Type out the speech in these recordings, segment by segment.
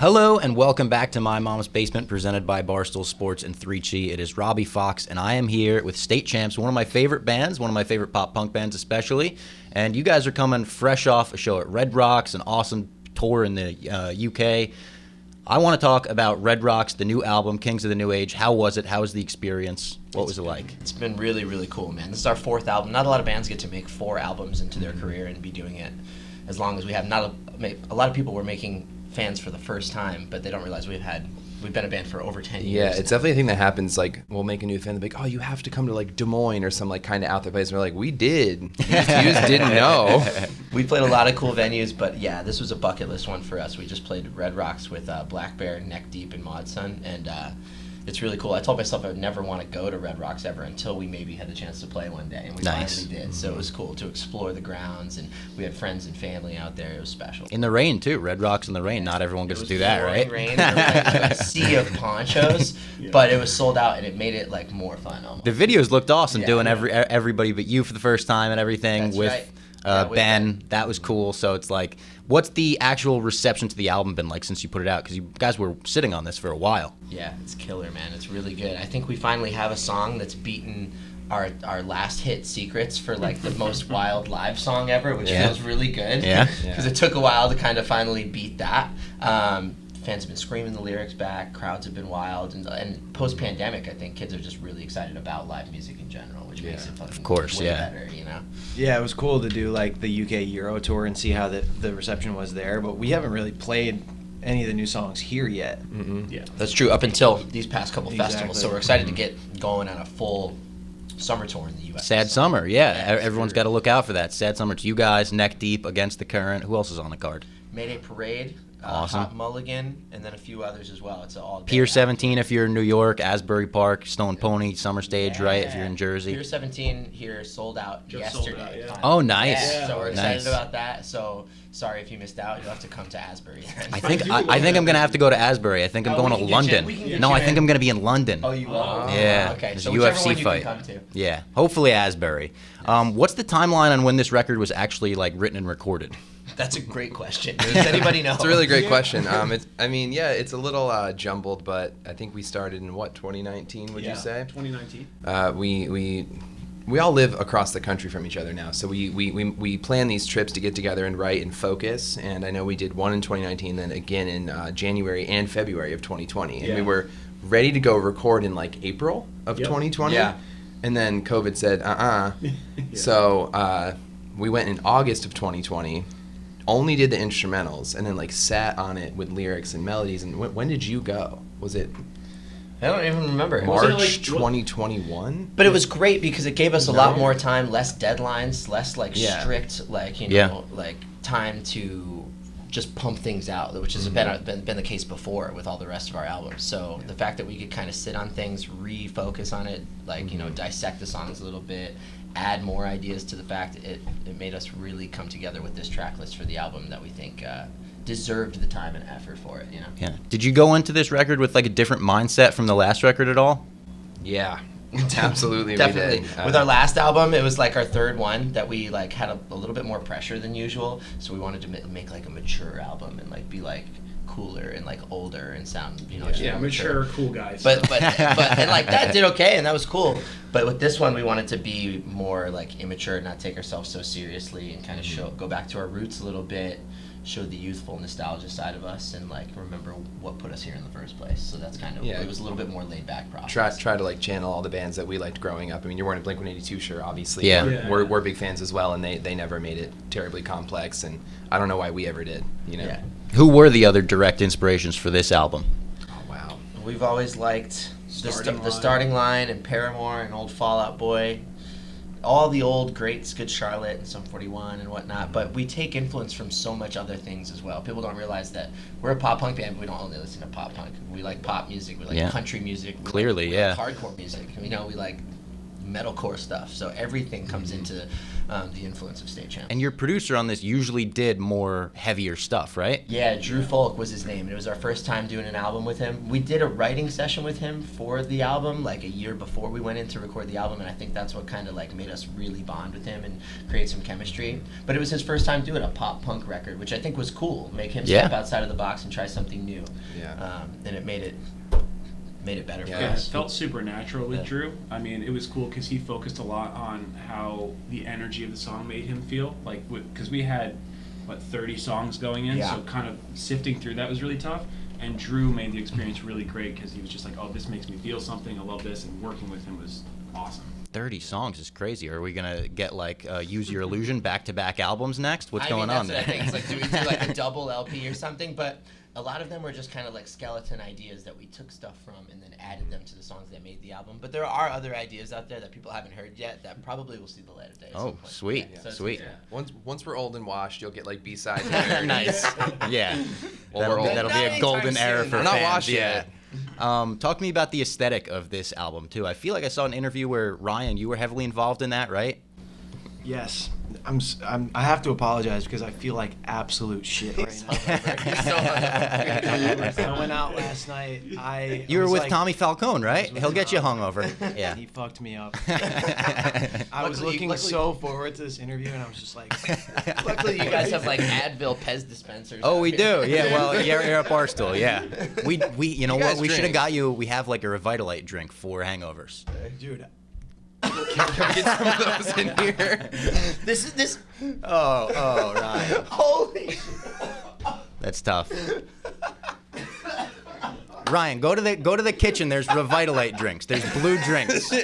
Hello and welcome back to My Mom's Basement, presented by Barstool Sports and 3Chi. It is Robbie Fox, and I am here with State Champs, one of my favorite bands, one of my favorite pop punk bands especially. And you guys are coming fresh off a show at Red Rocks, an awesome tour in the UK. I want to talk about Red Rocks, the new album, Kings of the New Age. How was it? How was the experience? What was it like? It's been really, really cool, man. This is our fourth album. Not a lot of bands get to make 4 albums into their career and be doing it as long as we have. Not a lot of people were making fans for the first time, but they don't realize we've been a band for over 10 years. Yeah, it's definitely a thing that happens. Like, we'll make a new fan, they'll be like, oh, you have to come to like Des Moines or some like kind of out there place. And we're like, we did. You just didn't know. We played a lot of cool venues, but yeah, this was a bucket list one for us. We just played Red Rocks with Black Bear, Neck Deep, and Mod Sun, and it's really cool. I told myself I would never want to go to Red Rocks ever until we maybe had the chance to play one day, and we finally did. So it was cool to explore the grounds, and we had friends and family out there. It was special. In the rain, too. Red Rocks in the rain. Not everyone gets to do that, right? Rain, like a sea of ponchos, but it was sold out, and it made it like more fun almost. The videos looked awesome, doing everybody but you for the first time and everything. That's with right. With Ben. That was cool. So it's like, what's the actual reception to the album been like since you put it out? Because you guys were sitting on this for a while. Yeah, it's killer, man. It's really good. I think we finally have a song that's beaten our last hit, Secrets, for like the most wild live song ever, which feels really good. Yeah. Because it took a while to kind of finally beat that. Fans have been screaming the lyrics back. Crowds have been wild, and post-pandemic, I think kids are just really excited about live music in general, which makes it fucking way better, you know. Yeah, it was cool to do like the UK Euro tour and see how the reception was there, but we haven't really played any of the new songs here yet. Mm-hmm. Yeah, that's true. Up until these past couple festivals, so we're excited to get going on a full summer tour in the U.S. Sad Summer, everyone's got to look out for that. Sad Summer. It's you guys, Neck Deep, Against the Current. Who else is on the card? Mayday Parade. Awesome. Hot Mulligan, and then a few others as well. It's all Pier 17 if you're in New York, Asbury Park, Stone Pony, Summer Stage, right, if you're in Jersey. Pier 17 here sold out yesterday. Oh, nice. Yeah, so we're excited about that. So sorry if you missed out. You'll have to come to Asbury. I think I'm going to have to go to Asbury. I think I'm going to London. No, I think I'm going to be in London. Oh, you will? Yeah. Okay, There's so a UFC you fight. can come to. Yeah, hopefully Asbury. What's the timeline on when this record was actually like written and recorded? That's a great question. Does anybody know? It's a really great question. It's a little jumbled, but I think we started in 2019, would you say? 2019. We all live across the country from each other now, so we plan these trips to get together and write and focus, and I know we did one in 2019, then again in January and February of 2020, and we were ready to go record in like April of 2020, and then COVID said, so we went in August of 2020, only did the instrumentals, and then like sat on it with lyrics and melodies. And when did you go? Was it I don't even remember. March 2021? But it was great because it gave us a lot more time, less deadlines, less strict like time to just pump things out, which has been the case before with all the rest of our albums. So the fact that we could kind of sit on things, refocus on it, dissect the songs a little bit, add more ideas to the fact it made us really come together with this track list for the album that we think deserved the time and effort for it, you know? Yeah. Did you go into this record with like a different mindset from the last record at all? Yeah. Absolutely. Definitely. We did. With our last album, it was like our third one that we like had a little bit more pressure than usual, so we wanted to make like a mature album and like be like cooler and like older and sound mature cool guys. But and like that did okay and that was cool. But with this one we wanted to be more like immature, not take ourselves so seriously, and kind of go back to our roots a little bit, show the youthful nostalgia side of us, and like remember what put us here in the first place. So that's kind of it was a little bit more laid back process. Try to like channel all the bands that we liked growing up. I mean, you're wearing a Blink-182 shirt, obviously. Yeah. We're big fans as well, and they never made it terribly complex, and I don't know why we ever did, you know. Yeah. Who were the other direct inspirations for this album? Oh wow. We've always liked the Starting Line and Paramore and Old Fall Out Boy, all the old greats, Good Charlotte and Sum 41 and whatnot, but we take influence from so much other things as well. People don't realize that we're a pop punk band, but we don't only listen to pop punk. We like pop music, we like country music, we like hardcore music. We like metalcore stuff. So everything comes into the influence of State Champs. And your producer on this usually did more heavier stuff, right? Yeah, Drew Folk was his name, and it was our first time doing an album with him. We did a writing session with him for the album, like a year before we went in to record the album, and I think that's what kind of like made us really bond with him and create some chemistry. But it was his first time doing a pop punk record, which I think was cool. Make him step outside of the box and try something new. Yeah. And it made it better for Yeah, it us. felt super natural with Drew. I mean, it was cool because he focused a lot on how the energy of the song made him feel. Like, because we had, 30 songs going in, so kind of sifting through that was really tough. And Drew made the experience really great because he was just like, oh, this makes me feel something. I love this. And working with him was awesome. 30 songs is crazy. Are we going to get, Use Your Illusion back-to-back albums next? What's going on there? I think it's like, do we do like a double LP or something? But a lot of them were just kind of like skeleton ideas that we took stuff from and then added them to the songs that made the album. But there are other ideas out there that people haven't heard yet that probably will see the light of day. At some point. Sweet. Yeah, so Sweet. Once we're old and washed, you'll get B-sides. Nice. Yeah. Well, we're old. That'll be a golden era for We're not fans. washed yeah. yet. Talk to me about the aesthetic of this album, too. I feel like I saw an interview where, Ryan, you were heavily involved in that, right? Yes. I have to apologize because I feel like absolute shit right now. I went out last night. You were with Tommy Falcone, right? He'll get you hungover. Yeah. He fucked me up. I was looking so forward to this interview, and I was just like... Luckily, you guys have like Advil Pez dispensers. Oh, we do. Yeah. Well, you're at Barstool. Yeah. We you know what? We should have got you. We have like a Revitalite drink for hangovers. Dude... Can we get some of those in here? This. Oh, right. Holy shit. That's tough. Ryan, go to the kitchen. There's Revitalite drinks. There's blue drinks. I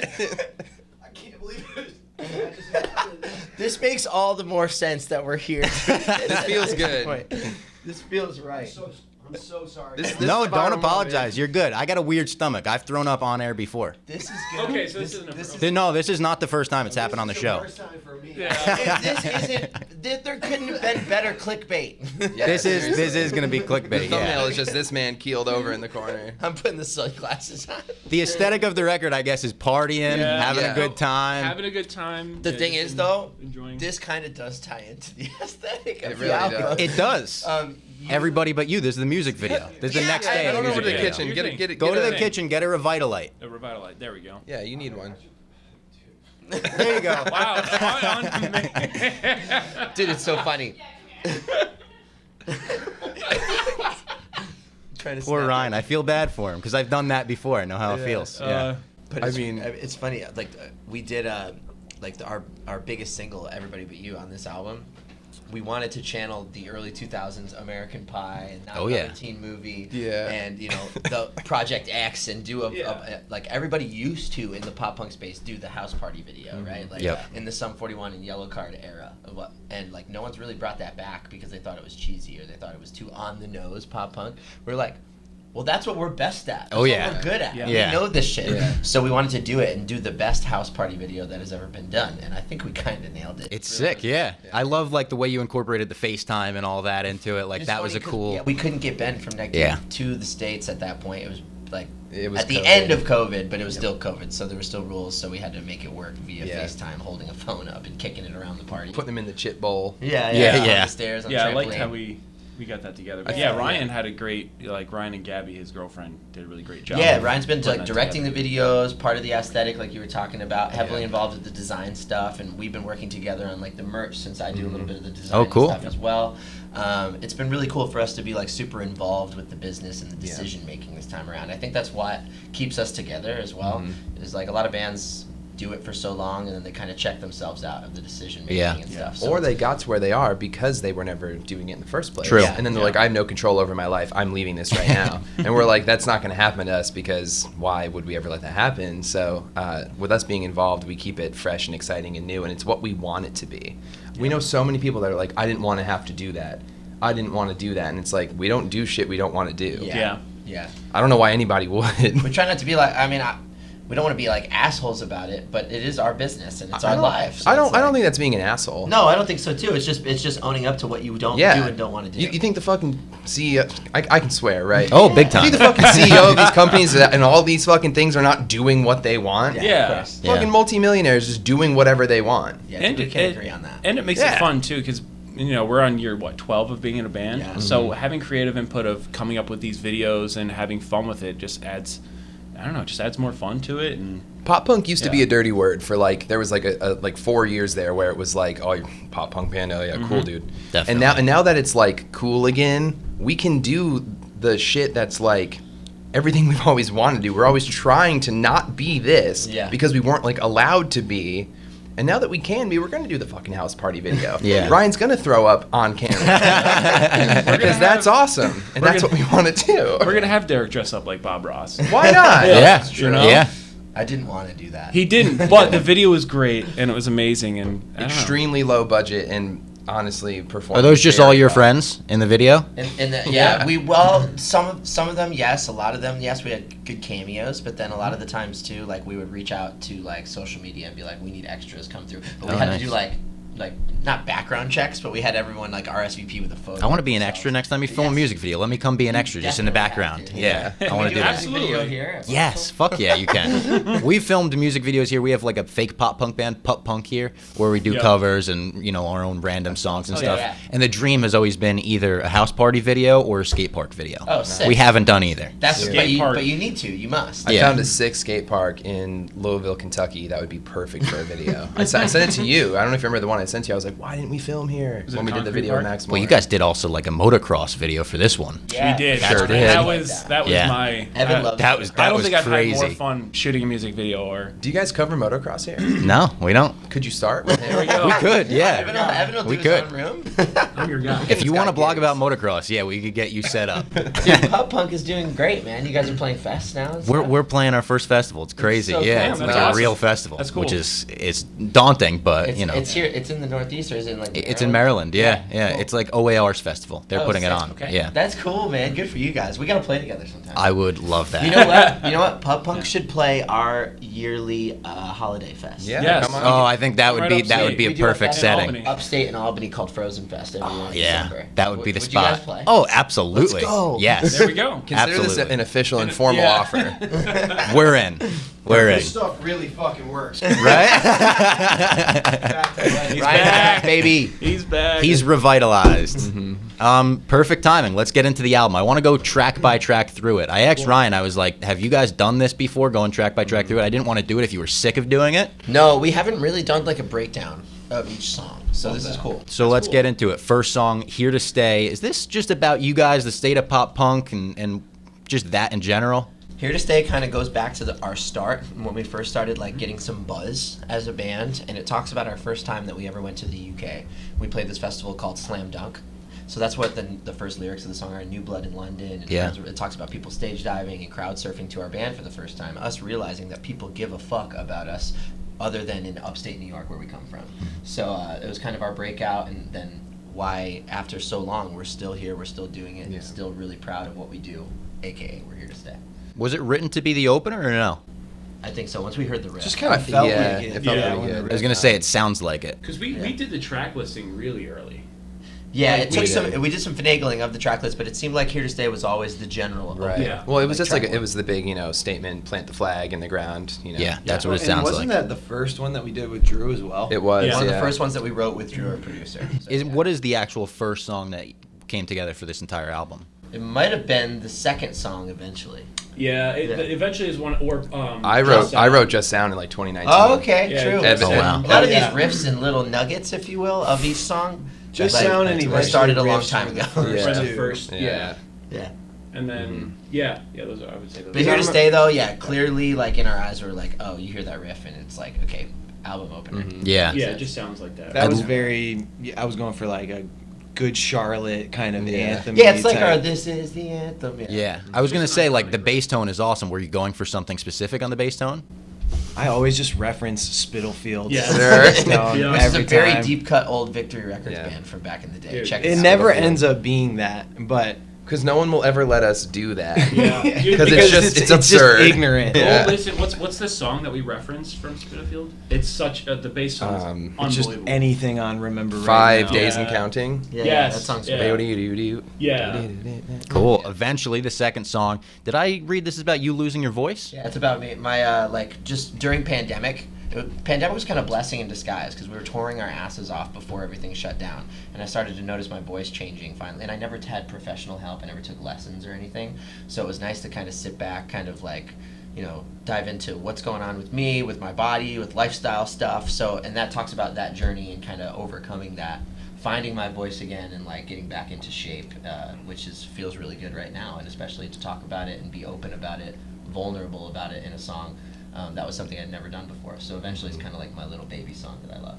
can't believe it. This makes all the more sense that we're here. This feels good. This feels right. I'm so sorry. This No, is don't our apologize. moment. You're good. I got a weird stomach. I've thrown up on air before. This is good. Okay, so this isn't No, this is not the first time it's happened on the show. First time for me. If this isn't, there couldn't have been better clickbait. Yeah, This is gonna be The clickbait. thumbnail Yeah. is just this man keeled over in the corner. I'm putting the sunglasses on. The aesthetic of the record, I guess, is partying, having a good time. Having a good time. The thing is, though, enjoying. this kind of does tie into the aesthetic of It the really album. does. It does. Everybody but you. This is the music video. This is the next day I of the don't know music to the video. kitchen. Get it. Go to the thing. kitchen. Get a Revitalite. A Revitalite. There we go. Yeah, you need one. There you go. Wow. Spot on. Dude, it's so funny. Poor Ryan. I feel bad for him because I've done that before. I know how it feels. Yeah. But I it's, mean- it's funny. Like we did, our biggest single, "Everybody But You," on this album. We wanted to channel the early 2000s American Pie and Not Another Teen Movie, and the Project X, and do like everybody used to in the pop punk space do the house party video, right? Like in the Sum 41 and Yellow Card era of what, and like no one's really brought that back because they thought it was cheesy or they thought it was too on the nose pop punk. We're like, well, that's what we're best at. That's what we're good at. Yeah. We know this shit. Yeah. So we wanted to do it and do the best house party video that has ever been done, and I think we kind of nailed it. It's sick, yeah. I love like the way you incorporated the FaceTime and all that into it. Like It's that was a funny 'cause, cool. we couldn't get Ben from Neck Yeah. to the States at that point. It was like It was at the COVID. end of COVID, but it was still COVID, so there were still rules. So we had to make it work via Yeah. FaceTime, holding a phone up and kicking it around the party. Putting them in the chip bowl. On Yeah. the stairs, on Yeah, the I liked trampoline. how we got that together. But I yeah, thought- Ryan had a great, Ryan and Gabby, his girlfriend, did a really great job. Yeah, of Ryan's been putting like that directing together. the videos, part of the aesthetic, like you were talking about, heavily Yeah. involved with the design stuff, and we've been working together on like the merch since I do a little bit of the design Oh, cool. stuff as well. It's been really cool for us to be like super involved with the business and the decision making this time around. I think that's what keeps us together as well. Is like a lot of bands do it for so long and then they kind of check themselves out of the decision making and stuff. So Or it's- they got to where they are because they were never doing it in the first place. True. And then they're like, I have no control over my life. I'm leaving this right now. And we're like, that's not going to happen to us because why would we ever let that happen? So with us being involved, we keep it fresh and exciting and new, and it's what we want it to be. We know so many people that are like, I didn't want to have to do that. I didn't want to do that. And it's like, we don't do shit we don't want to do. Yeah. Yeah. I don't know why anybody would. We try not to be like, I mean, we don't want to be like assholes about it, but it is our business and it's our life. So I don't think that's being an asshole. No, I don't think so too. It's just owning up to what you don't do and don't want to do. You think the fucking CEO? I can swear, right? Oh, big time. You think the fucking CEO of these companies and all these fucking things are not doing what they want? Yeah. Fucking multimillionaires just doing whatever they want. Yeah, and we can agree on that. And it makes it fun too, because we're on year 12 of being in a band. Yeah. So having creative input of coming up with these videos and having fun with it just adds, I don't know, just adds more fun to it. And pop punk used to be a dirty word for like there was like a like 4 years there where it was like, oh, you're a pop punk band, oh yeah, cool dude. Definitely. And now that it's like cool again, we can do the shit that's like everything we've always wanted to do. We're always trying to not be this because we weren't like allowed to be. And now that we can be, we're going to do the fucking house party video. Yeah. Ryan's going to throw up on camera. Because that's awesome. And that's what we want to do. we're going to have Derek dress up like Bob Ross. Why not? Yeah. know? I didn't want to do that. He didn't, but the video was great and it was amazing. And I don't know. Extremely low budget and honestly performed. Are those just very all your well. friends in the video? Some of them, yes. A lot of them, yes. We had good cameos, but then a lot of the times too, like we would reach out to like social media and be like, we need extras come through. But we had to do like not background checks, but we had everyone like RSVP with a photo. I want to be an extra next time you film a music video. Let me come be an extra just in the background. Yeah, I want to do that. Absolutely. Here Yes, fuck yeah, you can. We filmed music videos here. We have like a fake pop punk band, Pup Punk here, where we do covers and our own random songs and stuff. yeah. And the dream has always been either a house party video or a skate park video. Oh, sick. We haven't done either. That's Skate park. but you need to. You must. I Yeah. found a sick skate park in Louisville, Kentucky. That would be perfect for a video. I sent it to you. I don't know if you remember the one I sent to you. I was like, why didn't we film here Was it when we did the Concrete video Park? with Max Well, you Moore? guys did also like a motocross video for this one. Yeah, We did. Sure did. That was Yeah. my. Evan loves That was I don't was think I've crazy. had more fun shooting a music video or. Do you guys cover motocross here? No, we don't. Could you start with There we him? go. We could, yeah. Evan will do We his could. own room. I'm your guy. If you got want to blog gigs. about motocross, yeah, we could get you set up. Dude, Pop Punk is doing great, man. You guys are playing fest now. And stuff? We're playing our first festival. It's crazy. so Yeah, cool. it's That's like awesome. a real festival, That's cool. which is it's daunting, but It's here. It's in the Northeast, or is it in like? it's in Maryland. Yeah, yeah. Cool. It's like OAR's festival. They're Oh, putting it sick. on. Okay. Yeah, That's cool, man. Good for you guys. We gotta play together sometime. I would love that. You know what? You know what? Pub Punk should play our yearly holiday fest. Yeah, Yes. come on. Oh, I think that would Right be upstate. a We do a perfect fest setting. Albany. Upstate in Albany called Frozen Fest every year in Yeah, December. that would be the Would spot. you guys play? Oh, absolutely. Let's go. Yes. There we go. Consider this absolutely. an official and formal Yeah. offer. We're in. We're in. This stuff really fucking works. Right? He's Ryan, back. baby. He's back. He's revitalized. Perfect timing. Let's get into the album. I want to go track by track through it. I asked Ryan, I was like, have you guys done this before, going track by track through it? I didn't want to do it if you were sick of doing it. No, we haven't really done like a breakdown of each song, so this is cool. So let's get into it. First song, Here to Stay. Is this just about you guys, the state of pop punk, and just that in general? Here to Stay kind of goes back to our start when we first started like getting some buzz as a band, and it talks about our first time that we ever went to the UK. We played this festival called Slam Dunk. So that's what the first lyrics of the song are: New Blood in London. And Yeah. it talks about people stage diving and crowd surfing to our band for the first time. Us realizing that people give a fuck about us other than in upstate New York where we come from. So it was kind of our breakout, and then why after so long we're still here, we're still doing it, and still really proud of what we do, aka we're here to stay. Was it written to be the opener or no? I think so. Once we heard the riff. Just kind of felt Yeah, like it. it felt Yeah. pretty good. I was going to say it sounds like it. Because we did the track listing really early. Yeah, Like, it took we- some. We did some finagling of the track list, but it seemed like Here to Stay was always the general. Right. Yeah. Well, it was Like just like track it was the big, statement, plant the flag in the ground. Yeah, that's what it And sounds wasn't like. that the first one that we did with Drew as well? It was. Yeah. One of yeah. the first ones that we wrote with Drew, our producer. So, yeah. What is the actual first song that came together for this entire album? It might have been the second song eventually. Yeah, Yeah. eventually is one or. I wrote Just Sound in like 2019. Oh, okay, Yeah, true. Just Oh, wow. A lot of Yeah. these riffs and little nuggets, if you will, of each song. Just like, Sound and were eventually started a long riffs time were ago. the first Right, the two. first. Yeah. Yeah. And then yeah, those are, I would say those. But Here to Stay though, yeah, clearly like in our eyes we're like, oh, you hear that riff and it's like, okay, album opener. Yeah. Yeah, it just sounds like that. That was very. I was going for like a Good Charlotte kind of anthem. Yeah, it's like our This Is the Anthem. Yeah. I was going to say, like, the bass tone is awesome. Were you going for something specific on the bass tone? I always just reference Spitalfields. Yeah. Sure. Tone Yeah. This is a every very time. deep cut old Victory Records Yeah. band from back in the day. Dude. Check It out never Spitalfields. ends up being that, but Because no one will ever let us do that. Yeah. Because it's absurd. Just ignorant. Yeah. Well, listen, what's the song that we referenced from Spitalfield? It's such the bass song is unbelievable. It's just anything on Remember Right 5 Now. days Yeah. and counting. Yeah, Yes, that song's yeah. great. Yeah. Cool. Eventually, the second song. Did I read this is about you losing your voice? Yeah, it's about me. My just during pandemic. Pandemic was kind of blessing in disguise because we were touring our asses off before everything shut down, and I started to notice my voice changing finally. And I never had professional help. I never took lessons or anything, so it was nice to kind of sit back, kind of like, dive into what's going on with me, with my body, with lifestyle stuff. So, and that talks about that journey and kind of overcoming that, finding my voice again, and like getting back into shape, which feels really good right now, and especially to talk about it and be open about it, vulnerable about it in a song. That was something I'd never done before. So eventually, it's kind of like my little baby song that I love.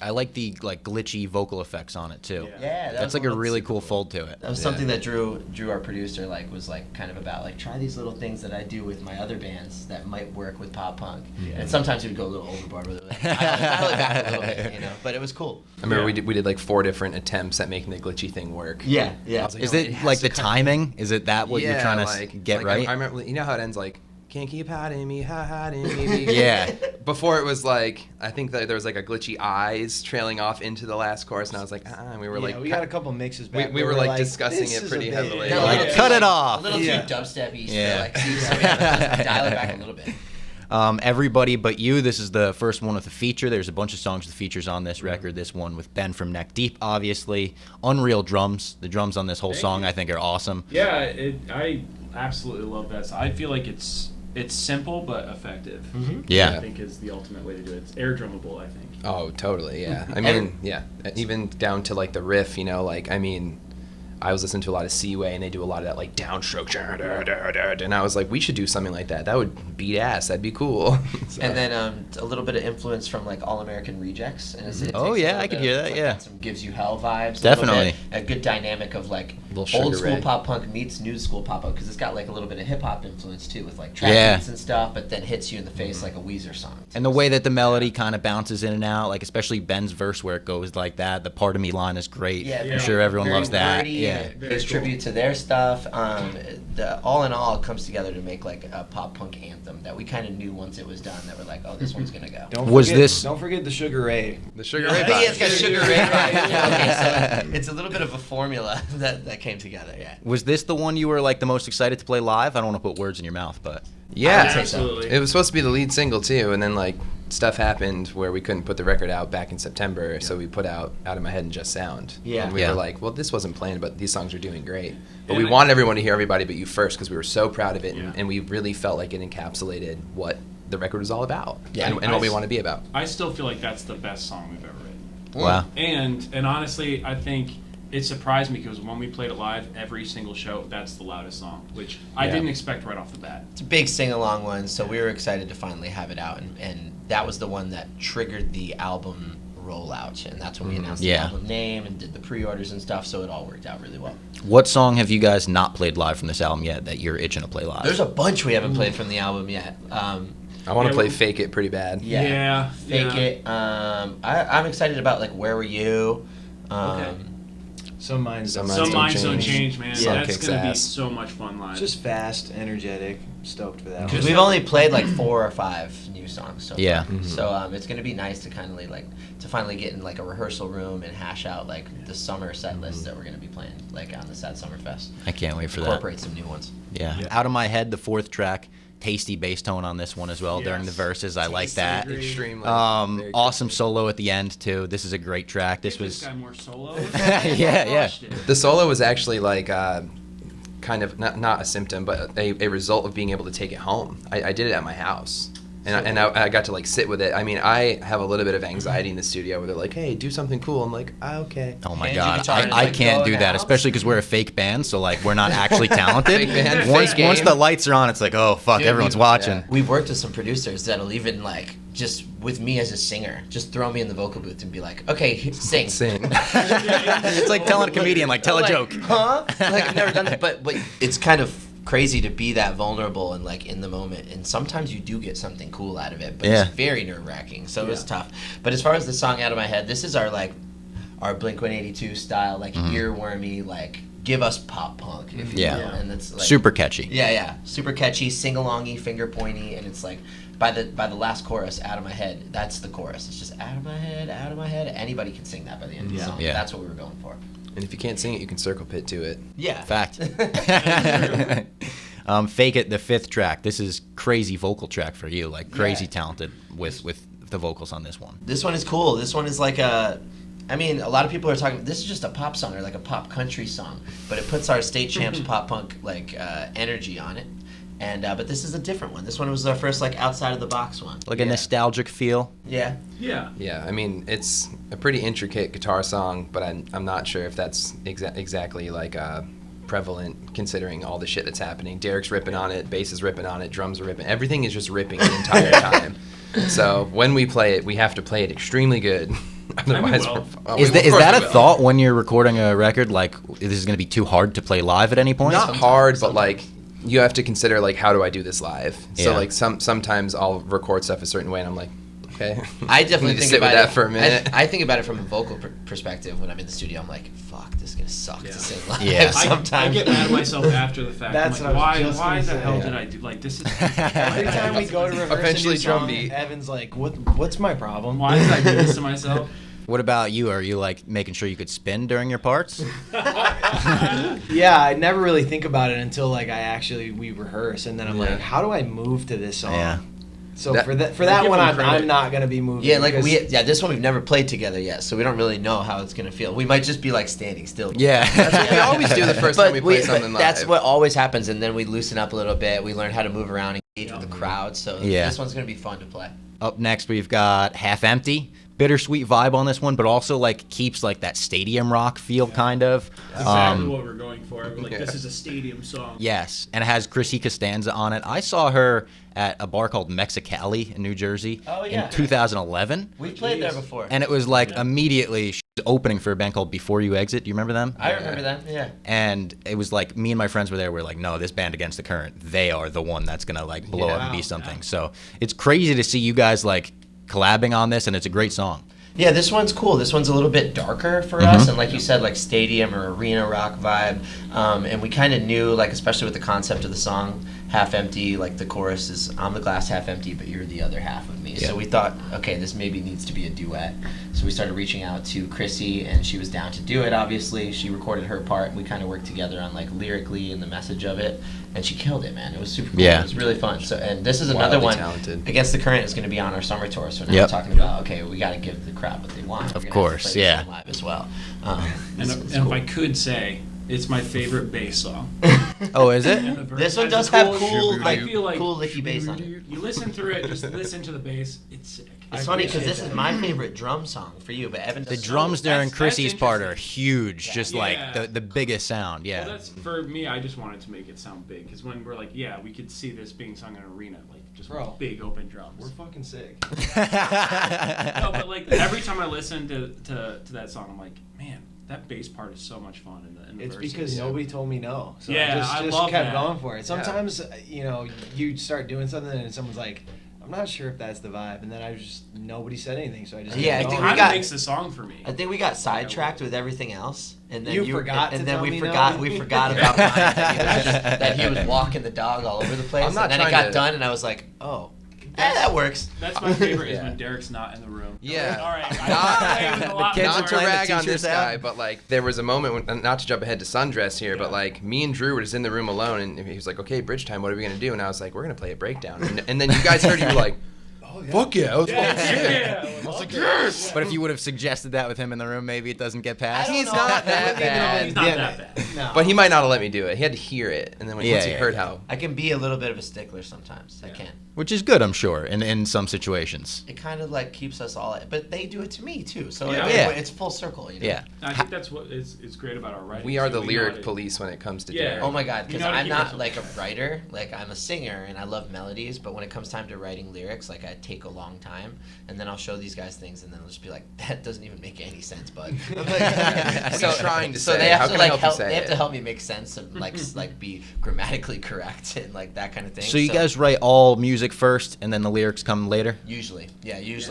I like the glitchy vocal effects on it too. Yeah, That's like a really cool fold to it. That was something that Drew, our producer, was kind of about try these little things that I do with my other bands that might work with pop punk. Yeah. And sometimes we'd go a little overboard with it. Dial it back a little bit, but it was cool. I remember we did like 4 different attempts at making the glitchy thing work. Yeah. I was like, Is no, it like the timing? Is it that what yeah, you're trying to get right? I remember, how it ends like, can't keep hiding me, hiding me. Yeah. Before it was like, I think that there was like a glitchy eyes trailing off into the last chorus, and I was like, and we were like, we got a couple mixes back. we were like discussing this it is pretty a bit- heavily. No, Like, cut it off. A little Yeah. too dubstep-y. Yeah. So dial it back a little bit. Everybody But You. This is the first one with a feature. There's a bunch of songs with features on this record. This one with Ben from Neck Deep, obviously. Unreal drums. The drums on this whole song, I think, are awesome. Yeah, I absolutely love that. I feel like it's simple but effective. Yeah. I think is the ultimate way to do it. It's air drummable, I think. Oh, totally, yeah. I mean, yeah, even down to like the riff, I was listening to a lot of Seaway, and they do a lot of that like downstroke, and I was like, we should do something like that. That would beat ass. That'd be cool. So. And then a little bit of influence from like All American Rejects. And it takes Oh, a yeah, little I could bit hear of, that, like, yeah. Some Gives You Hell vibes. Definitely. A good dynamic of like Little Sugar old school Ray. pop punk meets new school pop punk, because it's got like a little bit of hip hop influence too, with like trap Yeah. beats and stuff, but then hits you in the face like a Weezer song. And the way that the melody kind of bounces in and out, like especially Ben's verse where it goes like that, the Part of Me line is great. Yeah, I'm sure everyone very loves that. wordy, Yeah. and it pays tribute to their stuff. All in all, it comes together to make like a pop punk anthem that we kind of knew once it was done that we're like, oh, this one's gonna go. Don't forget the Sugar Ray. The Sugar Ray. Yeah, it's got Sugar Ray. Okay, so it's a little bit of a formula that came together. Yeah. Was this the one you were like the most excited to play live? I don't want to put words in your mouth, but Yeah, I would say so. Absolutely. it was supposed to be the lead single too, and then like stuff happened where we couldn't put the record out back in September, so we put out of My Head and Just Sound. Yeah. And we Yeah. were like, well, this wasn't planned, but these songs are doing great. But And we I- wanted everyone to hear Everybody But You first because we were so proud of it, Yeah. and we really felt like it encapsulated what the record was all about, Yeah. and what we want to be about. I still feel like that's the best song we've ever written. wow. And honestly, I think it surprised me because when we played it live, every single show, that's the loudest song, which I Yeah. didn't expect right off the bat. It's a big sing-along one, so we were excited to finally have it out, and that was the one that triggered the album rollout, and that's when we announced Yeah. the album name and did the pre-orders and stuff, so it all worked out really well. What song have you guys not played live from this album yet that you're itching to play live? There's a bunch we haven't played from the album yet. I want to Yeah, play we- Fake It pretty bad. Yeah. Fake yeah. It. I'm excited about like Where Were You? Okay. Some minds Some don't. Some Don't minds don't Change. change, man. Yeah. That's Kicks gonna be ass. so much fun live. Just fast, energetic, stoked for that. Because one. we've only played like 4 or 5 new songs so Yeah. far. So it's gonna be nice to kind of to finally get in like a rehearsal room and hash out like the summer set list that we're gonna be playing like on the Sad Summer Fest. I can't wait for that. Incorporate some new ones. Yeah. Yeah. Out of My Head, the 4th track, tasty bass tone on this one as well during the Yes. verses. I like Tasty. that. Agreed. Extremely. very Awesome good. solo at the end too. This is a great track. This Give was guy more solo. Yeah. Crushed it. The solo was actually like kind of not a symptom, but a result of being able to take it home. I did it at my house, and I got to like sit with it. I mean, I have a little bit of anxiety in the studio where they're like, "Hey, do something cool." I'm like, "Okay." Oh my Hand you god, guitar and I like, can't go do in that, house? especially because we're a fake band, so like we're not actually talented. Fake band, once fake once game. the lights are on, it's like, oh fuck, Dude, everyone's we've- watching. yeah. We've worked with some producers that'll even like just with me as a singer, just throw me in the vocal booth and be like, "Okay, sing." Sing. It's like telling a comedian, like, tell a Like, joke. Huh? Like I've never done that, but it's kind of crazy to be that vulnerable and like in the moment, and sometimes you do get something cool out of it, but Yeah. it's very nerve-wracking, so it was tough. But as far as the song Out of My Head, this is our Blink-182 style, like earwormy, like give us pop punk, if you will. And it's like, super catchy. Yeah, super catchy, sing-alongy, finger pointy, and it's like by the last chorus, "Out of My Head," that's the chorus. It's just out of my head, out of my head. Anybody can sing that by the end of the song. That's what we were going for. And if you can't sing it, you can circle pit to it. Yeah. Fact. Fake It, the 5th track. This is crazy vocal track for you, like crazy talented with the vocals on this one. This one is cool. This one is like a lot of people are talking, this is just a pop song or like a pop country song, but it puts our State Champs pop punk energy on it. And but this is a different one. This one was our first like outside of the box one. Like a nostalgic feel. Yeah. Yeah, I mean, it's a pretty intricate guitar song, but I'm not sure if that's exactly like prevalent considering all the shit that's happening. Derek's ripping on it, bass is ripping on it, drums are ripping. Everything is just ripping the entire time. So when we play it, we have to play it extremely good. Otherwise, is that a thought when you're recording a record? Like, this is going to be too hard to play live at any point? Not hard, but like you have to consider like, how do I do this live? So like sometimes I'll record stuff a certain way, and I'm like, okay. I definitely think sit about with that it for a minute. I think about it from a vocal perspective when I'm in the studio. I'm like, fuck, this is gonna suck to sing live. Yeah. Sometimes I get mad at myself after the fact. That's I'm like, what I was just why gonna the say. hell did I do like this? Is Every time we go to reverse Eventually a new drum song, beat. Evan's like, what's my problem? why did I do this to myself? What about you? Are you like making sure you could spin during your parts? Yeah, I never really think about it until like we rehearse, and then I'm like, how do I move to this song? Yeah. So That- for that give one, them I'm credit. not gonna be moving. Yeah, like because- this one we've never played together yet, so we don't really know how it's gonna feel. We might just be like standing still. Yeah. That's what we always do the first time we play something live. That's what always happens, and then we loosen up a little bit. We learn how to move around, engage with the crowd. So this one's gonna be fun to play. Up next, we've got Half Empty. Bittersweet vibe on this one, but also like keeps like that stadium rock feel kind of. That's exactly what we're going for. We're like, this is a stadium song. Yes, and it has Chrissy Costanza on it. I saw her at a bar called Mexicali in New Jersey in 2011. We played there before. And it was like immediately she was opening for a band called Before You Exit. Do you remember them? I remember that, yeah. And it was like me and my friends were there. We're like, no, this band Against the Current, they are the one that's gonna like blow up and be something. So it's crazy to see you guys like collabing on this, and it's a great song. Yeah, this one's cool. This one's a little bit darker for us, and like you said, like stadium or arena rock vibe. And we kind of knew, like especially with the concept of the song, Half Empty, like the chorus is, I'm the glass half empty, but you're the other half of me. Yeah. So we thought, okay, this maybe needs to be a duet. So we started reaching out to Chrissy, and she was down to do it, obviously. She recorded her part, and we kind of worked together on like lyrically and the message of it. And she killed it, man. It was super cool. Yeah. It was really fun. So, and this is another Wildly one. talented. Against the Current is going to be on our summer tour. So now we're talking about, okay, we got to give the crowd what they want. Of We're gonna have to course, play this yeah. one live as well. And if I could say, it's my favorite bass song. Oh, is it? This one Has does a have cool, I like, feel like cool licky bass on it. You listen through it, just listen to the bass. It's sick. It's funny because this is my favorite drum song for you, but Evan The does drums that's- during that's Chrissy's part are interesting. huge, just Yeah. like the biggest sound. Yeah. Well, that's for me. I just wanted to make it sound big because when we're like, yeah, we could see this being sung in an arena, like just Bro. big open drums. We're fucking sick. No, but like every time I listen to that song, I'm like, man, that bass part is so much fun in the It's verses. because nobody told me no. So Yeah, I I just love kept that. going for it. Sometimes, you start doing something and someone's like, I'm not sure if that's the vibe. And then nobody said anything. So I just Yeah, I kept think going. we got- makes the song for me. I think we got sidetracked with everything else, and then You forgot and to then tell we me forgot no? we forgot about mine, that he was walking the dog all over the place. I'm not and then it trying got to- done, and I was like, oh, that works. That's my favorite is Yeah. when Derek's not in the room. Yeah. All right. I play with a lot kids more. are Not to playing the rag on teachers this guy, out. but like there was a moment when, not to jump ahead to Sundress here, but Yeah. like me and Drew were just in the room alone, and he was like, "Okay, bridge time. What are we gonna do?" And I was like, "We're gonna play a breakdown." And then you guys heard, you were like, "Fuck yeah, let's Yeah, fucking shit." yeah. I was like, yes. But if you would have suggested that with him in the room, maybe it doesn't get past. He's not that bad. He's not Yeah. that bad. No. But he might not have let me do it. He had to hear it, and then once he heard how. I can be a little bit of a stickler sometimes. I can. Which is good, I'm sure, in some situations. It kind of like keeps us all, but they do it to me too. So Yeah. it's full circle. You know? Yeah. I think that's what is great about our writing. We are too. the know lyric how to- police when it comes to Yeah. Derek. Oh my god, You because know how to I'm keep not yourself- like a writer. Like I'm a singer and I love melodies, but when it comes time to writing lyrics, like I that take a long time, and then I'll show these guys things, and then they'll just be like, that doesn't even make any sense, bud. I'm like, So trying to so say, they have how to can I like help you say they have it? to help me make sense of like be grammatically correct and like that kind of thing. So you guys write all music first, and then the lyrics come later? Usually.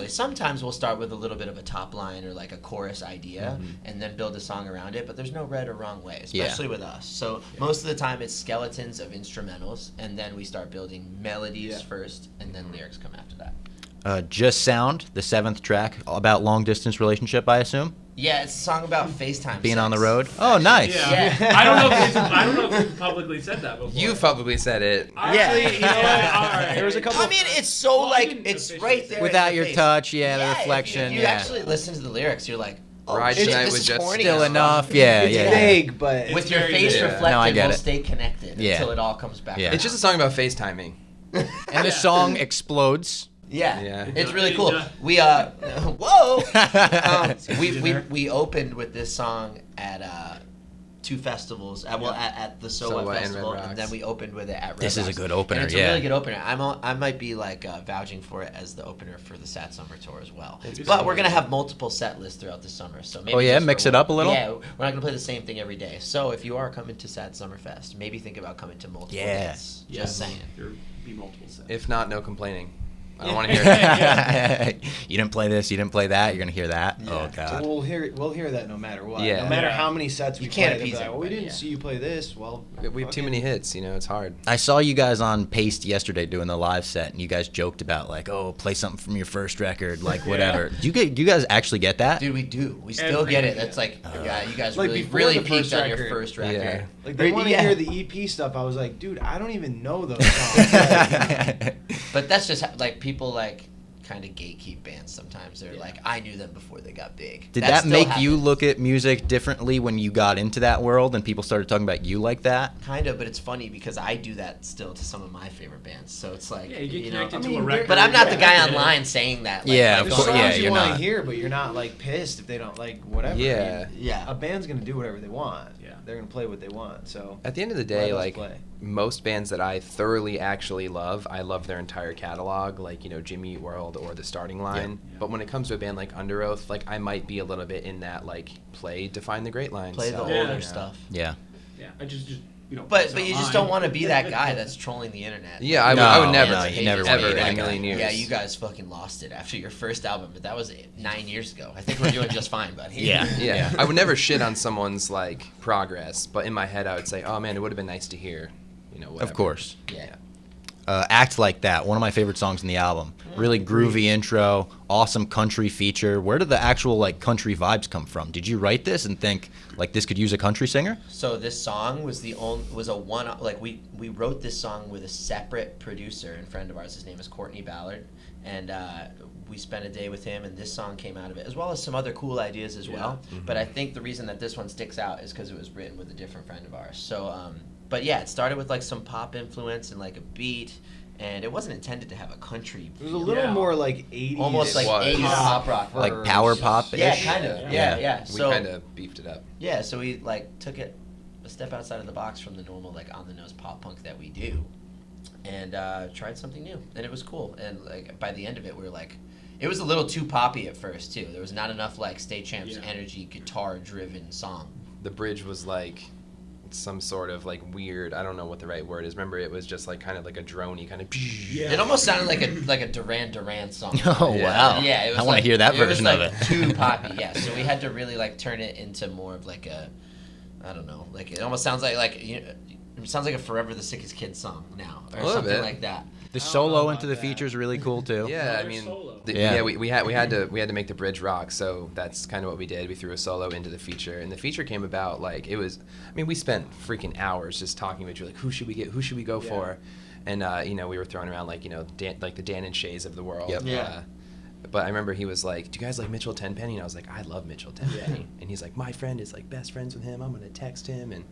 Sometimes we'll start with a little bit of a top line or like a chorus idea, and then build a song around it. But there's no right or wrong way, especially with us. So most of the time it's skeletons of instrumentals, and then we start building melodies first, and then lyrics come after that. Just Sound, the 7th track, about long distance relationship, I assume. Yeah, it's a song about FaceTime. Being sex. on the road. Oh, nice. Yeah. I don't know if you've publicly said that before. You probably said it. Actually, you know what? All right. There was a couple. I mean, it's so Well, I like didn't it's officially right say there. Without in your face. touch, the If reflection, you yeah. actually listen to the lyrics, you're like, oh, Ride shit, tonight this was is just corny Still as fuck. enough, yeah, It's yeah. vague, but With It's your very face vague. reflected, No, I get we'll it. stay connected Yeah. until it all comes back. Yeah. around. It's just a song about FaceTiming. And the song explodes. Yeah, Yeah. it's really It cool. does. We whoa, we Dinner. opened with this song at 2 festivals. At the SOA SOA and Festival, Red and Rocks. then we opened with it at Red This is a Rocks. good opener, And it's yeah. a really good opener. I might be like vouching for it as the opener for the Sad Summer Tour as well. It's But we're cool. gonna have multiple set lists throughout the summer. So maybe Oh, yeah? just for Mix it one- up a little? Yeah, we're not gonna play the same thing every day. So if you are coming to Sad Summer Fest, maybe think about coming to multiple Yeah. days. Just saying. There'll be multiple sets. If not, no complaining. I don't want to hear it. You didn't play this, you didn't play that, you're going to hear that. Yeah. Oh, God. we'll hear that no matter what. Yeah. No matter Yeah. how many sets we You can't play, they'll be appease like, well, we everybody, didn't yeah. see you play this. Well, We have too okay. many hits, it's hard. I saw you guys on Paste yesterday doing the live set, and you guys joked about, like, oh, play something from your first record, like, whatever. Do you guys actually get that? Dude, we do. We still Every get it. year. That's like, yeah, you guys Like really, before really the first peaked on your record. first record. Yeah. Like they want to Yeah. hear the EP stuff. I was like, dude, I don't even know those songs. Like, But that's just like people like kind of gatekeep bands sometimes. They're like, I knew them before they got big. Did that That still make you happens. look at music differently when you got into that world and people started talking about you like that? Kind of, but it's funny because I do that still to some of my favorite bands. So it's like, Yeah, you get know, connected I to mean, a record. but I'm not the guy Yeah. online saying that. Like, Yeah, like, of there's course, songs yeah, you you're want not. to hear, but you're not like pissed if they don't like whatever. Yeah. I mean, Yeah. a band's gonna do whatever they want. Yeah. They're gonna play what they want. So At the end of the let day, us like play. most bands that I thoroughly actually love, I love their entire catalog, like Jimmy Eat World or The Starting Line. Yeah. But when it comes to a band like Under Oath, like I might be a little bit in that like Define the Great Line. play the so, older Yeah. stuff. Yeah. Yeah, I just But you just don't want to be that guy that's trolling the internet. Yeah, I would, No, I would never, no, you never wanna ever be that in a guy. million years. Yeah, you guys fucking lost it after your first album, but that was 9 years ago. I think we're doing just fine, buddy. Yeah. Yeah, I would never shit on someone's like progress, but in my head I would say, oh man, it would have been nice to hear, whatever. Of course. Yeah. Act Like That, one of my favorite songs in the album. Really groovy intro, awesome country feature. Where did the actual like country vibes come from? Did you write this and think like this could use a country singer? So this song was we wrote this song with a separate producer and friend of ours. His name is Courtney Ballard, and we spent a day with him, and this song came out of it, as well as some other cool ideas as well. But I think the reason that this one sticks out is because it was written with a different friend of ours. So, but yeah, it started with like some pop influence and like a beat, and it wasn't intended to have a country. It was a little more like 80s. Almost like was. 80s pop rock. Like power pop-ish? Yeah, kind of. Yeah. We So kind of beefed it up. yeah, so we like took it a step outside of the box from the normal like on the nose pop punk that we do, and tried something new, and it was cool. And like by the end of it, we were like, it was a little too poppy at first too. There was not enough like State Champs energy guitar driven song. The bridge was like some sort of like weird, I don't know what the right word is. Remember, it was just like kind of like a droney kind of. Yeah. It almost sounded like a Duran Duran song. Oh, Yeah. wow. Yeah, it was I want to like- hear that it was version like of it. Too poppy, yeah. So we had to really like turn it into more of like a, I don't know, like it almost sounds like it sounds like a Forever the Sickest Kid song now or little something bit. like that. The I don't know solo about into the that. feature is really cool too. Yeah, I Another mean, solo. Yeah. we had to make the bridge rock, so that's kind of what we did. We threw a solo into the feature, and the feature came about like it was. I mean, we spent freaking hours just talking about like who should we get, who should we go for, and we were throwing around like like the Dan and Shays of the world. Yep. Yeah. But I remember he was like, "Do you guys like Mitchell Tenpenny?" And I was like, "I love Mitchell Tenpenny." And he's like, "My friend is like best friends with him. I'm gonna text him." And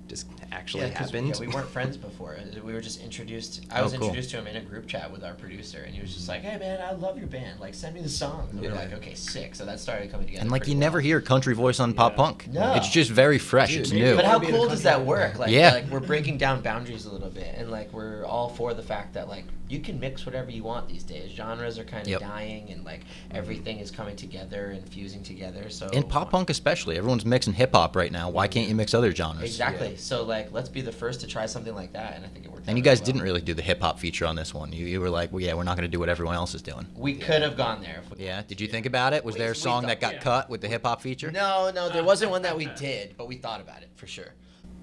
just actually happened. Yeah, we weren't friends before. We were just introduced. I was introduced to him in a group chat with our producer, and he was just like, "Hey man, I love your band. Like, send me the songs." And we were like, "Okay, sick." So that started coming together. And like you never hear country voice on pop punk. No. It's just very fresh. Dude, it's maybe new. But how cool does that work? Like, Yeah. like we're breaking down boundaries a little bit, and like we're all for the fact that like you can mix whatever you want these days. Genres are kind of dying, and like everything is coming together and fusing together. So In pop punk especially, everyone's mixing hip hop right now. Why can't you mix other genres? exactly. So like let's be the first to try something like that, and I think it worked. And out you guys really well. didn't really do the hip hop feature on this one. You were like, well, yeah, we're not going to do what everyone else is doing. We could have gone there. If we Yeah. Did you think about it? Was there a song that got cut with the hip hop feature? No, there wasn't one that we did, but we thought about it for sure.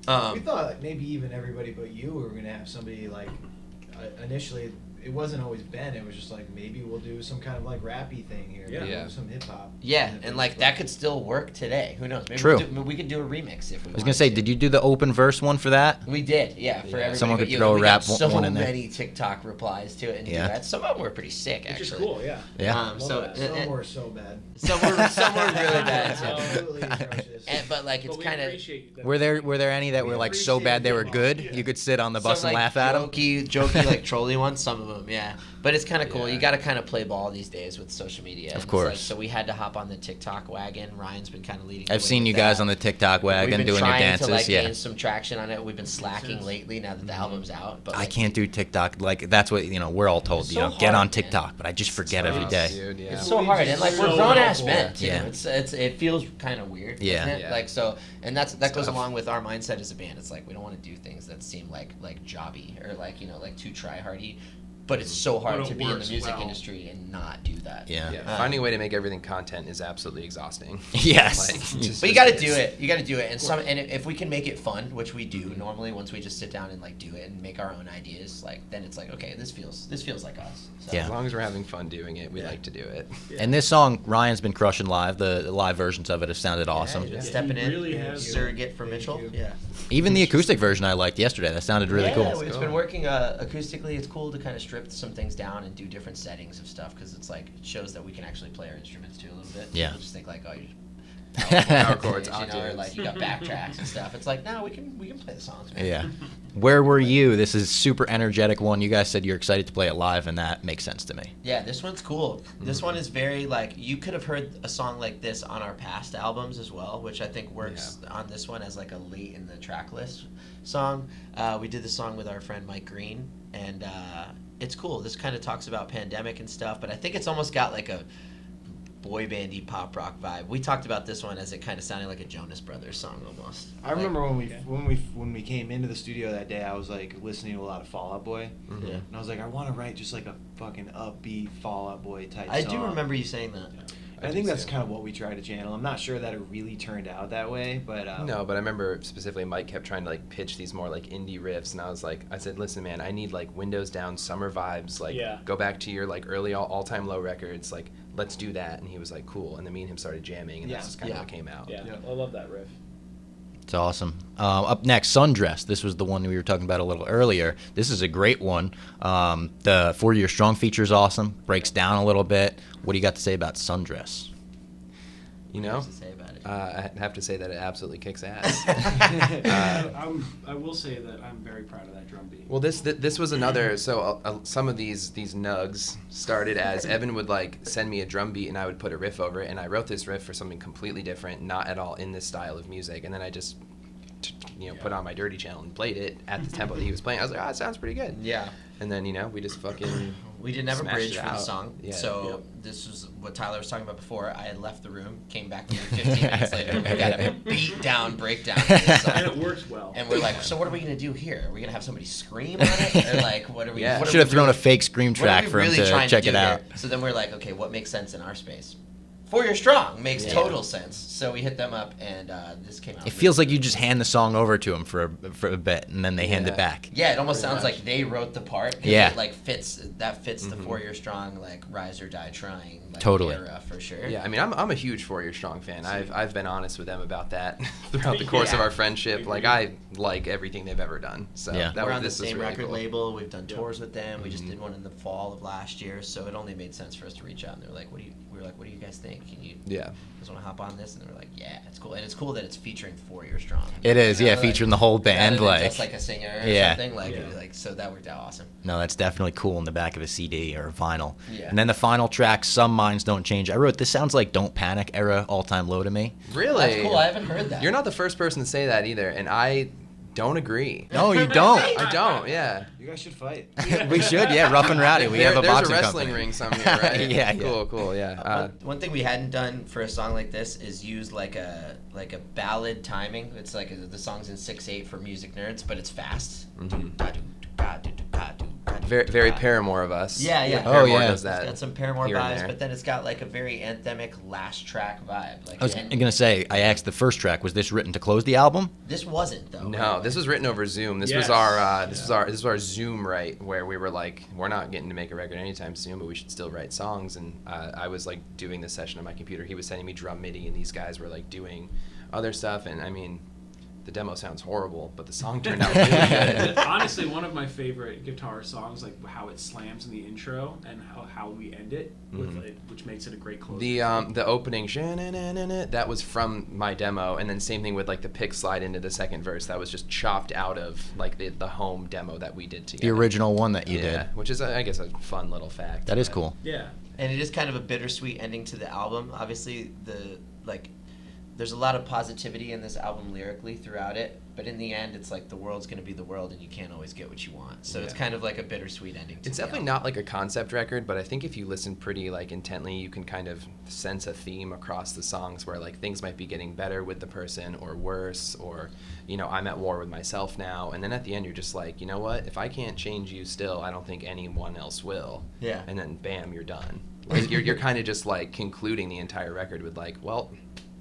We thought like, maybe even everybody but you were gonna have somebody like initially. It wasn't always Ben. It was just like maybe we'll do some kind of like rappy thing here. Yeah. Maybe Yeah. some hip hop. Yeah, and like that could still work today. Who knows? Maybe True. we could do a remix if we. I was going to say, did you do the open verse one for that? We did, yeah. For everybody, Someone but could you throw know, a we rap got so one in there. many TikTok replies to it and Yeah. duets. Some of them were pretty sick, Which is actually. cool, yeah. Yeah. Some were so bad. Some were really bad too. Absolutely atrocious. But like it's But we kind of appreciate that. Were there any that were like so bad they were good? You could sit on the bus and laugh at them? jokey like trolly ones. Some of them, yeah. But it's kind of cool. Yeah. You got to kind of play ball these days with social media. Of And it's course. like, so we had to hop on the TikTok wagon. Ryan's been kind of leading. the I've way seen with you guys that. on the TikTok We've wagon been doing your trying dances. to like Yeah. gain some traction on it. We've been slacking lately now that the album's out. But I like, can't do TikTok. Like that's what we're all told. It's You so know, get on hard, man. TikTok, but I just forget every day. Dude, yeah. It's so hard, and like we're So grown ass helpful. men too. Yeah. It feels kind of weird. Yeah. doesn't it? Yeah. Like so, and that goes tough. along with our mindset as a band. It's like we don't want to do things that seem like jobby or like like too try hardy. But it's so hard But it to be in the works music well. industry and not do that. Yeah. Yeah, finding a way to make everything content is absolutely exhausting. Yes. But you got to do it. You got to do it, and if we can make it fun, which we do normally, once we just sit down and like do it and make our own ideas, like then it's like okay, this feels like us. So. Yeah. As long as we're having fun doing it, we like to do it. And this song, Ryan's been crushing live. The live versions of it have sounded awesome. Yeah, stepping He in, really has. surrogate for Thank Mitchell. you. Yeah. Even the acoustic version I liked yesterday. That sounded really cool. It's been working acoustically. It's cool to kind of strip some things down and do different settings of stuff because it's like it shows that we can actually play our instruments too a little bit. Yeah. People just think like, oh, you just Power chords, or octaves. like you got backtracks and stuff. It's like no, we can play the songs, man. Yeah. Where were you? This is super energetic one. You guys said you're excited to play it live, and that makes sense to me. Yeah, this one's cool. This one is very like you could have heard a song like this on our past albums as well, which I think works on this one as like a late in the track list song. We did the song with our friend Mike Green, and it's cool. This kind of talks about pandemic and stuff, but I think it's almost got like a boy bandy pop rock vibe. We talked about this one as it kind of sounded like a Jonas Brothers song almost. I remember when we came into the studio that day, I was like listening to a lot of Fall Out Boy, Yeah. and I was like, I want to write just like a fucking upbeat Fall Out Boy type I song. do remember you saying that. I think that's kind of what we tried to channel. I'm not sure that it really turned out that way, but No, but I remember specifically Mike kept trying to like pitch these more like indie riffs, and I said, listen, man, I need like windows down, summer vibes, like go back to your like early all-time low records, like let's do that. And he was like, cool. And then me and him started jamming, and that's just kind of what came out. Yeah, I love that riff. It's awesome. Up next, Sundress. This was the one we were talking about a little earlier. This is a great one. The 4 Year Strong feature is awesome. Breaks down a little bit. What do you got to say about Sundress? You know, What to say about it? I have to say that it absolutely kicks ass. I will say that I'm very proud of that drum beat. Well, this was another. So some of these nugs started as Evan would like send me a drum beat and I would put a riff over it, and I wrote this riff for something completely different, not at all in this style of music, and then I just put on my dirty channel and played it at the tempo that he was playing. I was like, oh, it sounds pretty good. Yeah. And then we just fucking We didn't have a smashed bridge it for the out. song, Yeah. so this was what Tyler was talking about before. I had left the room, came back like 15 minutes later, we got a beat down breakdown of this song. And it works well. And we're like, so what are we gonna do here? Are we gonna have somebody scream on it, or like, what are we? Yeah. What are Should have we thrown a really- fake scream what are track we for him really to trying check do it out. here? So then we're like, okay, what makes sense in our space? 4 Year Strong makes Yeah. total sense. So we hit them up, and this came out. It feels like you just hand the song over to him for a bit, and then they hand it back. Yeah, it almost Pretty sounds much. like they wrote the part. 'Cause Yeah. it, like fits the 4 Year Strong like rise or die trying like, Totally. era for sure. Yeah, I mean, I'm a huge 4 Year Strong fan. I've been honest with them about that throughout the course of Yeah. our friendship. Like, I like everything they've ever done. So Yeah. that We're was, on the this was same really record cool. label. We've done tours with them. We just did one in the fall of last year, so it only made sense for us to reach out. And they're like, we were like, what do you guys think? can you Yeah. just want to hop on this? And they were like, yeah, it's cool. And it's cool that it's featuring 4 Year Strong. It is, You know, yeah, featuring the whole band, rather than like just like a singer or Yeah. something. Like so that worked out awesome. no, that's definitely cool in the back of a CD or a vinyl. Yeah. And then the final track, Some Minds Don't Change. I wrote, this sounds like Don't Panic era all-time low to me. Really? That's cool. I haven't heard that. You're not the first person to say that either, and I don't agree. No, you don't. I don't. Yeah. You guys should fight. We should, yeah, rough and rowdy. We have a There's boxing a wrestling company. ring somewhere, right? Yeah. Cool. Yeah. One thing we hadn't done for a song like this is use like a ballad timing. It's like the song's in 6/8 for music nerds, but it's fast. Very Paramore of us. Yeah. Paramore yeah. does that. It's got some Paramore here and vibes, there. but then it's got like a very anthemic last track vibe. Like I was going to say, I asked the first track, was this written to close the album? this wasn't though. No, this was written over Zoom. This was our Zoom write where we were like, we're not getting to make a record anytime soon, but we should still write songs. And I was like doing this session on my computer. He was sending me drum MIDI, and these guys were like doing other stuff. And I mean, the demo sounds horrible, but the song turned out really good. Honestly, one of my favorite guitar songs, like how it slams in the intro and how we end it, with it, which makes it a great close. The opening that was from my demo, and then same thing with like the pick slide into the second verse. That was just chopped out of like the home demo that we did together. The original one that you did. which is I guess a fun little fact. That is cool. Yeah. And it is kind of a bittersweet ending to the album. Obviously, there's a lot of positivity in this album lyrically throughout it, but in the end, it's like the world's going to be the world, and you can't always get what you want. So it's kind of like a bittersweet ending. It's definitely not like a concept record, but I think if you listen pretty like intently, you can kind of sense a theme across the songs where like things might be getting better with the person or worse, or I'm at war with myself now, and then at the end you're just like, you know what? If I can't change you still, I don't think anyone else will. Yeah. And then bam, you're done. Like, you're kind of just like concluding the entire record with like, well.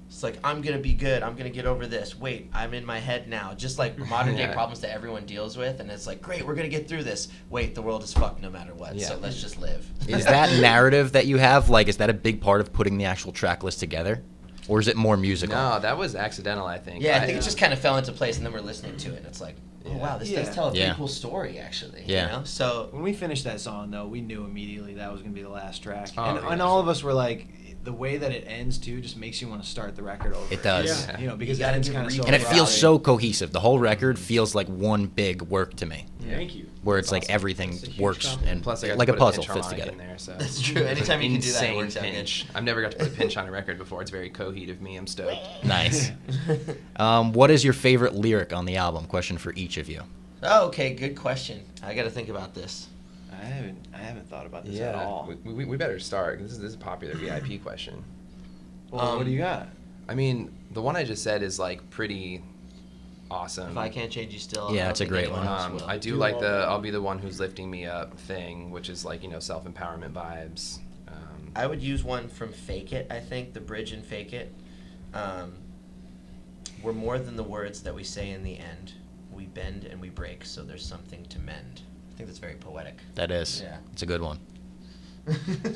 It's like, I'm going to be good. I'm going to get over this. Wait, I'm in my head now. Just like modern day problems that everyone deals with. And it's like, great, we're going to get through this. Wait, the world is fucked no matter what. Yeah. So let's just live. Is that narrative that you have, like, is that a big part of putting the actual track list together? Or is it more musical? No, that was accidental, I think. Yeah, I think it just kind of fell into place, and then we're listening to it. And it's like, oh, wow, this does tell a pretty Yeah. cool story, actually. Yeah. You know? So When we finished that song, though, we knew immediately that was going to be the last track. Oh, And all of us were like, the way that it ends, too, just makes you want to start the record over. It does. Yeah. Because You that gotta ends give kind of a so And it feels abrupt. so cohesive. The whole record feels like one big work to me, Thank you. where it's like awesome. everything It's a huge works compliment. and Plus, I got like to a put puzzle pinch fits harmonic together. in there, so That's true. Anytime you can do that, it insane works out good. pinch. I've never got to put a pinch on a record before. It's very coheed of me. I'm stoked. Nice. What is your favorite lyric on the album? Question for each of you. Oh, okay, good question. I got to think about this. I haven't thought about this at all. We better start. This is a popular VIP question. Well, what do you got? I mean, the one I just said is like pretty awesome. If I can't change you still, Yeah, I don't it's a think great anyone one. else will. I do like the I'll be the one who's lifting me up thing, which is like, self-empowerment vibes. I would use one from Fake It, I think, the bridge in Fake It. We're more than the words that we say in the end. We bend and we break, so there's something to mend. I think that's very poetic. That is. Yeah. It's a good one.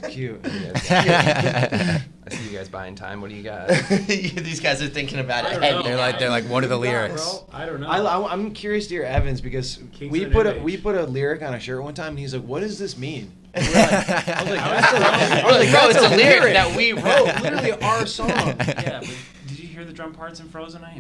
Cute. I see you guys buying time. What do you got? These guys are thinking about I it. don't know. They're like, what are the What you got, lyrics? bro? I don't know. I'm curious to hear Evans because Kings we of put Image. a lyric on a shirt one time and he's like, "What does this mean?" And we're like, I was like, I was like, bro, it's a lyric that we wrote. Literally our song. Yeah, but did you hear the drum parts in Frozen? I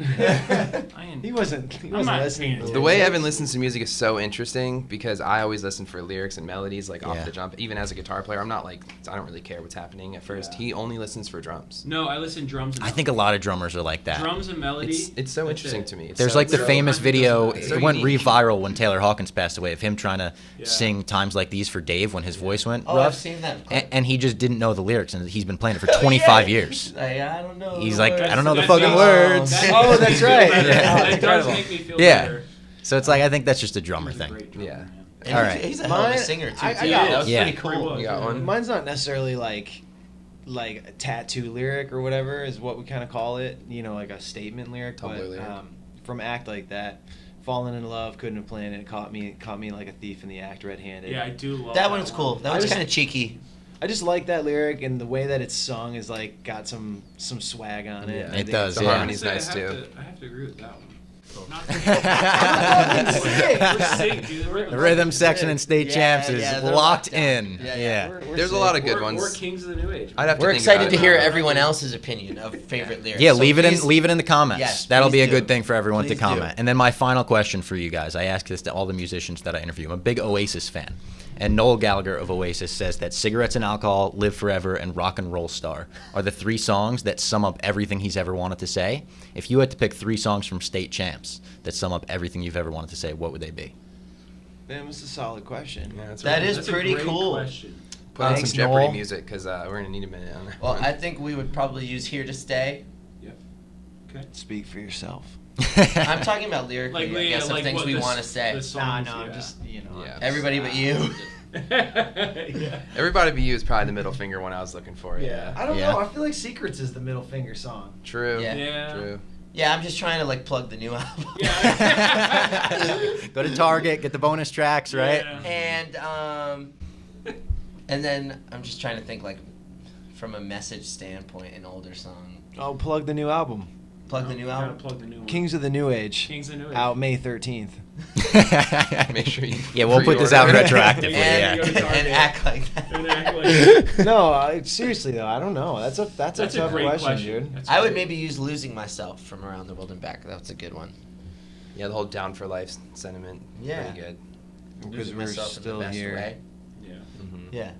ain't. He wasn't I'm not listening. paying The way Evan listens to music is so interesting because I always listen for lyrics and melodies like off Yeah. the jump. Even as a guitar player, I'm not like, I don't really care what's happening at first. Yeah. He only listens for drums. No, I listen drums and I think a lot of drummers are like that. drums and melody. It's so that's interesting it. to me. It's There's so- like the so famous 100% video, it's so it went unique. re-viral when Taylor Hawkins passed away, of him trying to Yeah. sing Times Like These for Dave when his voice went Oh, rough. I've seen that. And he just didn't know the lyrics, and he's been playing it for 25 years. I don't know. He's the like, words. I don't know the That fucking makes- words. Oh, that's right. Yeah. That does Incredible. make me feel Yeah. better. So it's like, I think that's just a drummer He's a thing. great drummer, Yeah. man. And All he's- right. He's a hell of a Mine- singer too. I too. got That was Yeah. pretty cool. You got one? Mine's not necessarily like a tattoo lyric or whatever is what we kind of call it. Like a statement lyric. Tumblr but lyric. from Act Like That, falling in love, couldn't have planned it. Caught me like a thief in the act, red-handed. Yeah, I do love That one's cool. That I one's just- kind of cheeky. I just like that lyric, and the way that it's sung is like got some swag on it. Yeah. I It think does, The yeah. harmony's nice, I have too. I have to agree with that one. lyrical. Not we're sick, dude. The rhythm section in State Champs is they're locked locked down. in. Yeah. There's a lot of good ones. We're kings of the new age. I'd have to We're think excited about to it. hear everyone else's opinion of favorite lyrics. Yeah, So leave please- it in the comments. Yes, That'll be please a good do. thing for everyone to Please do. comment. And then my final question for you guys. I ask this to all the musicians that I interview. I'm a big Oasis fan. And Noel Gallagher of Oasis says that Cigarettes and Alcohol, Live Forever, and Rock and Roll Star are the 3 songs that sum up everything he's ever wanted to say. If you had to pick 3 songs from State Champs that sum up everything you've ever wanted to say, what would they be? That was a solid question. Yeah, that's That right. is That's pretty a great cool. question. Put on Thanks, some Jeopardy Noel. music because we're gonna need a minute on that. Well, one. I think we would probably use Here to Stay. Yep. Okay. Speak for yourself. I'm talking about lyrically, I guess, of things what we the want to s- say. the songs, No, yeah. just, Yeah. Everybody but you. Yeah. Everybody But You is probably the middle finger one I was looking for. Yeah. I don't Yeah. know. I feel like Secrets is the middle finger song. True. Yeah. Yeah. True. Yeah, I'm just trying to like plug the new album. Go to Target, get the bonus tracks, right? Yeah. And then I'm just trying to think like from a message standpoint, an older song. Oh, plug the new album. Plug the new Gotta album. plug the new one. Kings of the New Age. Kings of the New Age. Out May 13th. Make sure you. Yeah, we'll put this out pre-order. retroactively. And, go to Target. and act like that. And act like- No, seriously though, I don't know. That's a That's a tough great question, question. dude. That's I would great. maybe use Losing Myself from Around the World and Back. That's a good one. Yeah, the whole down for life sentiment. Yeah. Pretty good. Because Losing we're Myself in the still best here. way. Yeah. Mm-hmm. Yeah.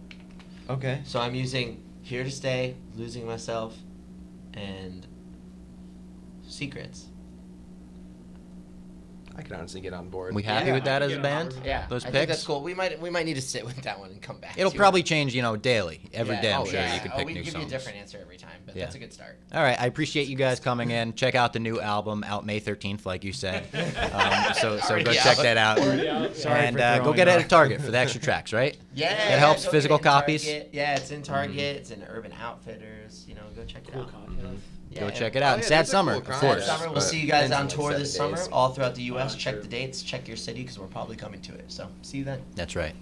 Okay. So I'm using Here to Stay, Losing Myself, and Secrets. I could honestly get on board. We happy Yeah. with that I as a can band? get on Yeah, Those I picks? think that's cool. We might need to sit with that one and come back. It'll to probably it. change, daily. Every Yeah, day, I'm oh, sure yeah. you could Oh, pick we new can give songs. you a different answer every time, but Yeah. that's a good start. All right, I appreciate you guys coming in. Check out the new album out May 13th, like you said. So go Already check out. that out. Already out. Sorry And for go throwing get it off. at Target for the extra tracks, right? Yeah, That helps. go Physical get it in copies? Target. Yeah, it's in Target. It's in Urban Outfitters. Go check it Cool out. content. Yeah, Go and- check it out. Oh, And yeah, Sad there's a Summer, cool of concept. course. Summer, we'll But see you guys depends on on, tour like, this 7 summer, days. all throughout the U.S. Oh, Check true. the dates, check your city, because we're probably coming to it. So see you then. That's right.